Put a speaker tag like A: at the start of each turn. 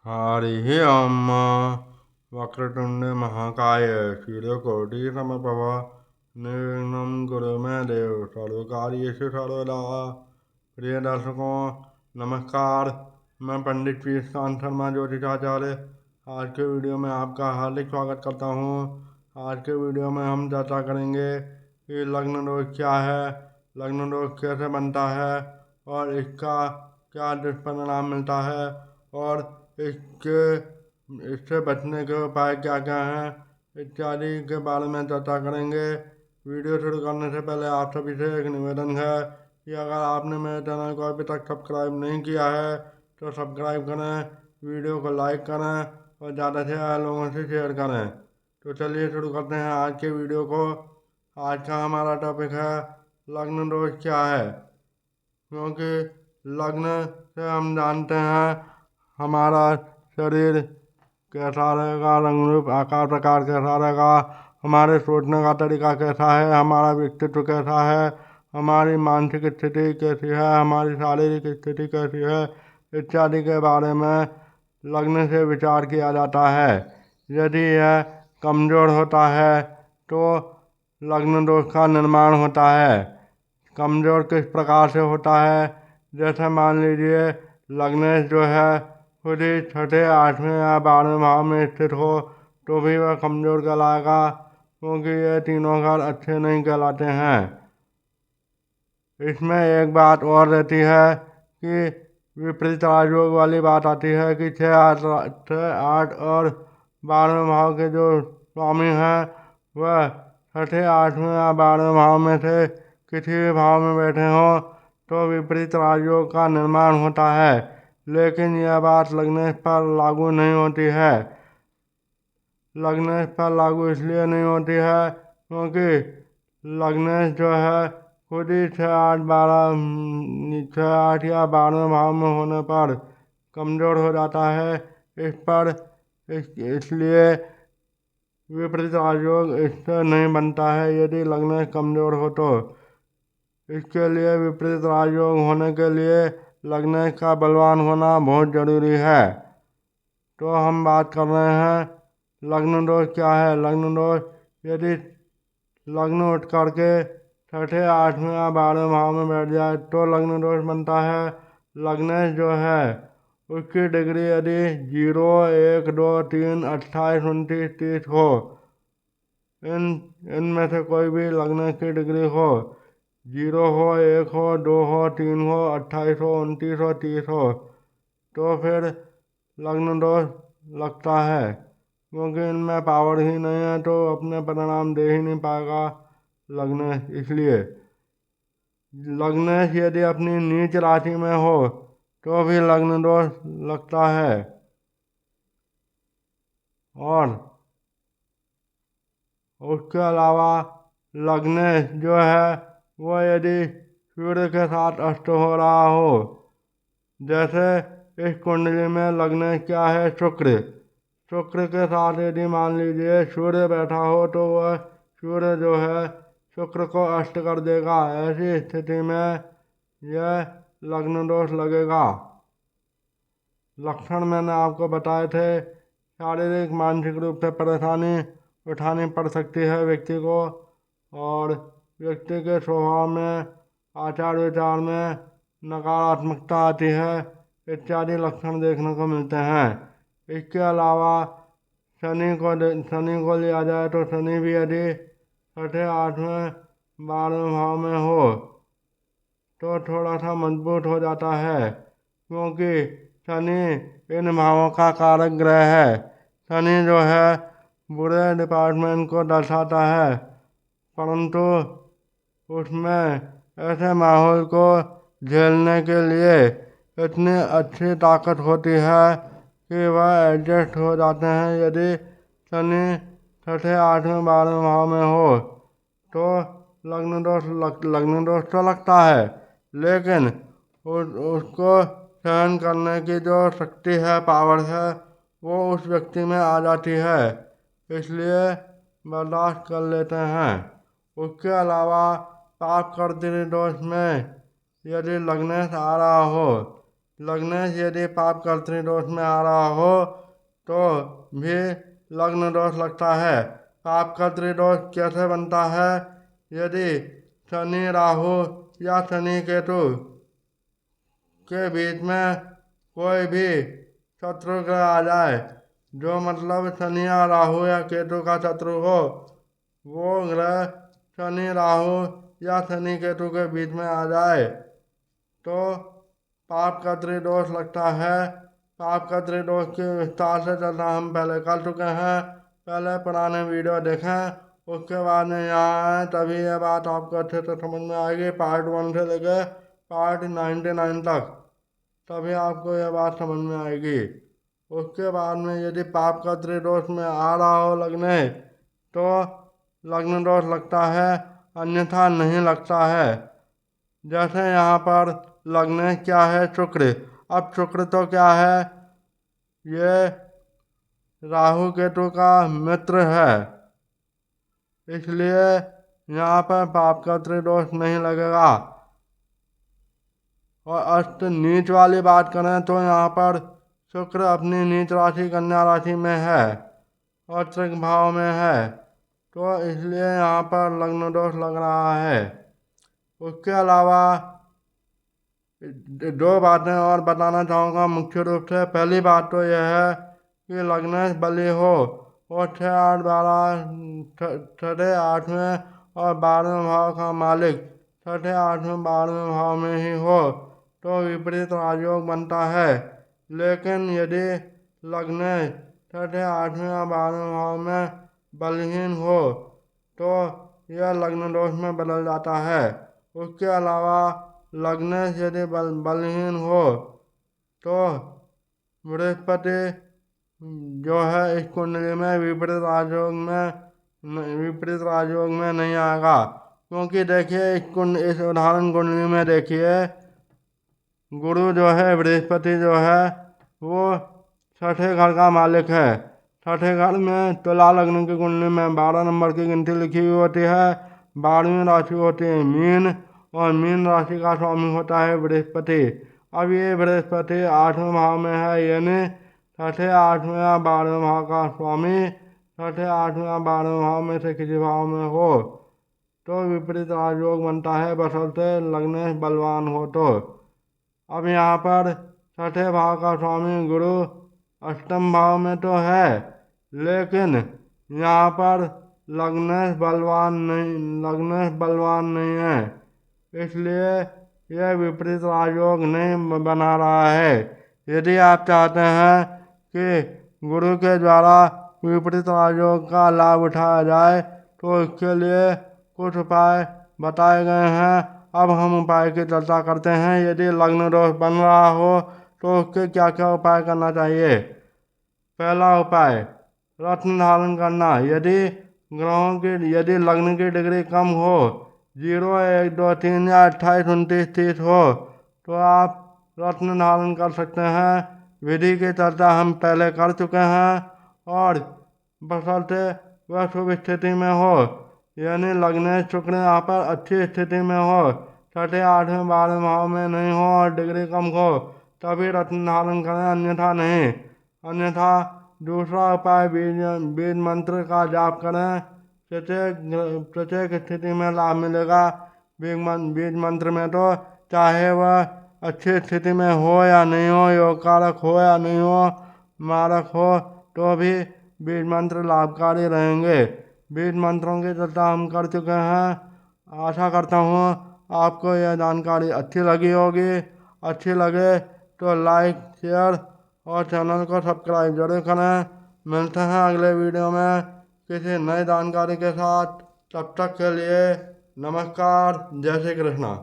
A: हरिः ओम् वक्रतुण्ड महाकाय सूर्यकोटि समप्रभ निर्विघ्नं कुरु मे देव सर्वकार्येषु सर्वदा। प्रिय दर्शकों नमस्कार, मैं पंडित पीयूषकांत शर्मा ज्योतिषाचार्य आज के वीडियो में आपका हार्दिक स्वागत करता हूँ। आज के वीडियो में हम चर्चा करेंगे कि लग्न दोष क्या है, लग्न दोष कैसे बनता है और इसका क्या दुष्परिणाम मिलता है और इससे बचने के उपाय क्या क्या हैं इत्यादि के बारे में चर्चा करेंगे। वीडियो शुरू करने से पहले आप सभी से एक निवेदन है कि अगर आपने मेरे चैनल को अभी तक सब्सक्राइब नहीं किया है तो सब्सक्राइब करें, वीडियो को लाइक करें और ज़्यादा से ज़्यादा लोगों से शेयर करें। तो चलिए शुरू करते हैं आज के वीडियो को। आज का हमारा टॉपिक है लग्न दोष क्या है, क्योंकि लग्न से हम जानते हैं हमारा शरीर कैसा रहेगा, रंग रूप आकार प्रकार कैसा रहेगा, हमारे सोचने का तरीका कैसा है, हमारा व्यक्तित्व कैसा है, हमारी मानसिक स्थिति कैसी है, हमारी शारीरिक स्थिति कैसी है इत्यादि के बारे में लग्न से विचार किया जाता है। यदि यह कमज़ोर होता है तो लग्न दोष का निर्माण होता है। कमज़ोर किस प्रकार से होता है, जैसे मान लीजिए लग्न जो है खुद ही छठे आठवें या 12वें भाव में स्थित हो तो भी वह कमज़ोर कहलाएगा, क्योंकि ये तीनों घर अच्छे नहीं कहलाते हैं। इसमें एक बात और रहती है कि विपरीत राजयोग वाली बात आती है कि 6, 8 और 12वें भाव के जो स्वामी हैं वह छठे 8वें या 12वें भाव में से किसी भी भाव में बैठे हों तो विपरीत राजयोग का निर्माण होता है। लेकिन यह बात लग्न पर लागू नहीं होती है। लग्न पर लागू इसलिए नहीं होती है क्योंकि लग्न जो है खुद ही 6, 8 या 12वें भाव में होने पर कमज़ोर हो जाता है। इसलिए विपरीत राजयोग इससे नहीं बनता है यदि लग्न कमज़ोर हो तो। इसके लिए विपरीत राजयोग होने के लिए लग्न का बलवान होना बहुत ज़रूरी है। तो हम बात कर रहे हैं लग्न दोष क्या है। लग्न दोष, यदि लग्न उठ करके छठे 8वें या 12वें भाव में बैठ जाए तो लग्न दोष बनता है। लग्न जो है उसकी डिग्री यदि 0, 1, 2, 3, 28, 29, 30 हो, इनमें से कोई भी लग्न की डिग्री हो, 0 हो, 1 हो, 2 हो, 3 हो, 28 हो, 29 हो, 30 हो, तो फिर लग्न दोष लगता है, क्योंकि इनमें पावर ही नहीं है तो अपने परिणाम दे ही नहीं पाएगा लग्न। इसलिए लग्न यदि अपनी नीच राशि में हो तो भी लग्न दोष लगता है। और उसके अलावा लग्न जो है वो यदि सूर्य के साथ अस्त हो रहा हो, जैसे इस कुंडली में लग्न क्या है, शुक्र। शुक्र के साथ यदि मान लीजिए सूर्य बैठा हो तो वह सूर्य जो है शुक्र को अस्त कर देगा। ऐसी स्थिति में यह लग्न दोष लगेगा। लक्षण मैंने आपको बताए थे। शारीरिक मानसिक रूप से परेशानी उठानी पड़ सकती है व्यक्ति को, और व्यक्ति के स्वभाव में, आचार विचार में नकारात्मकता आती है इत्यादि लक्षण देखने को मिलते हैं। इसके अलावा शनि को लिया जाए तो शनि भी यदि छठे 8वें 12वें भाव में हो तो थोड़ा सा मजबूत हो जाता है, क्योंकि शनि इन भावों का कारक ग्रह है। शनि जो है बुरे डिपार्टमेंट को दर्शाता है, परंतु उसमें ऐसे माहौल को झेलने के लिए इतनी अच्छी ताकत होती है कि वह एडजस्ट हो जाते हैं। यदि शनि छठे 8वें 12वें भाव में हो तो लग्न दोष तो लगता है, लेकिन उसको सहन करने की जो शक्ति है, पावर है, वो उस व्यक्ति में आ जाती है, इसलिए बर्दाश्त कर लेते हैं। उसके अलावा पाप कर्तरी दोष में यदि लग्न आ रहा हो लग्न यदि पाप कर्तृदोष में आ रहा हो तो भी लग्न दोष लगता है। पाप कर्तृदोष कैसे बनता है? यदि शनि राहु या शनि केतु के बीच में कोई भी शत्रु ग्रह आ जाए, जो मतलब शनि या राहु या केतु का शत्रु हो, वो ग्रह शनि राहु या शनि केतु के बीच में आ जाए तो पाप का त्रिदोष लगता है। पाप का त्रिदोष के विस्तार से चर्चा हम पहले कर चुके हैं। पहले पुराने वीडियो देखें, उसके बाद में यहाँ आए, तभी ये बात आपको अच्छे से समझ में आएगी। पार्ट 1 से लेकर पार्ट 99 तक, तभी आपको यह बात समझ में आएगी। उसके बाद में यदि पाप का त्रिदोष में आ रहा हो लग्न, तो लग्न दोष लगता है, अन्यथा नहीं लगता है। जैसे यहाँ पर लग्न क्या है? शुक्र। अब शुक्र तो क्या है? ये राहु केतु का मित्र है, इसलिए यहाँ पर पाप का त्रिदोष नहीं लगेगा। और अष्ट नीच वाली बात करें तो यहाँ पर शुक्र अपनी नीच राशि कन्या राशि में है और त्रिक भाव में है, तो इसलिए यहाँ पर लग्न दोष लग रहा है। उसके अलावा दो बातें और बताना चाहूँगा मुख्य रूप से। पहली बात तो यह है कि लग्न बली हो और 6, 8, 12 छठे 8वें और 12वें भाव का मालिक छठे 8वें 12वें भाव में ही हो तो विपरीत राजयोग बनता है। लेकिन यदि लग्न छठे 8वें या 12वें भाव में बलहीन हो तो यह लग्न दोष में बदल जाता है। उसके अलावा लग्न यदि बलहीन हो तो बृहस्पति जो है इस कुंडली में विपरीत राजयोग में नहीं आएगा, क्योंकि देखिए इस उदाहरण कुंडली में देखिए गुरु जो है, बृहस्पति जो है वो छठे घर का मालिक है। छठे घर में तुला लग्न की कुंडली में 12 नंबर की गिनती लिखी हुई होती है। 12वीं राशि होती है मीन और मीन राशि का स्वामी होता है बृहस्पति। अब ये बृहस्पति 8वें भाव में है, यानी छठे 8वें या 12वें भाव का स्वामी छठे 8वें या 12वें भाव में से किसी भाव में हो तो विपरीत राजयोग बनता है, बशर्ते लग्न बलवान हो तो। अब यहाँ पर छठे भाव का स्वामी गुरु अष्टम भाव में तो है, लेकिन यहाँ पर लग्न बलवान नहीं है, इसलिए यह विपरीत राजयोग नहीं बना रहा है। यदि आप चाहते हैं कि गुरु के द्वारा विपरीत राजयोग का लाभ उठाया जाए तो इसके लिए कुछ उपाय बताए गए हैं। अब हम उपाय की चर्चा करते हैं। यदि लग्न दोष बन रहा हो तो उसके क्या क्या उपाय करना चाहिए। पहला उपाय, रत्न धारण करना। यदि लग्न की डिग्री कम हो, 0, 1, 2, 3 या 28, 29, 30 हो तो आप रत्न धारण कर सकते हैं। विधि की चर्चा हम पहले कर चुके हैं और बशर्ते वह शुभ स्थिति में हो, यानी लग्न शुक्र यहाँ पर अच्छी स्थिति में हो, छठे 8वें 12वें भाव में नहीं हो और डिग्री कम हो, तभी रत्न धारण करें, अन्यथा नहीं। अन्यथा दूसरा उपाय बीज मंत्र का जाप करें। प्रत्येक स्थिति में लाभ मिलेगा। बीज मंत्र में तो चाहे वह अच्छी स्थिति में हो या नहीं हो, योग कारक हो या नहीं हो, मारक हो, तो भी बीज मंत्र लाभकारी रहेंगे। बीज मंत्रों की चर्चा हम कर चुके हैं। आशा करता हूँ आपको यह जानकारी अच्छी लगी होगी। अच्छी लगे तो लाइक, शेयर और चैनल को सब्सक्राइब जरूर करें। मिलते हैं अगले वीडियो में किसी नई जानकारी के साथ। तब तक के लिए नमस्कार। जय श्री कृष्णा।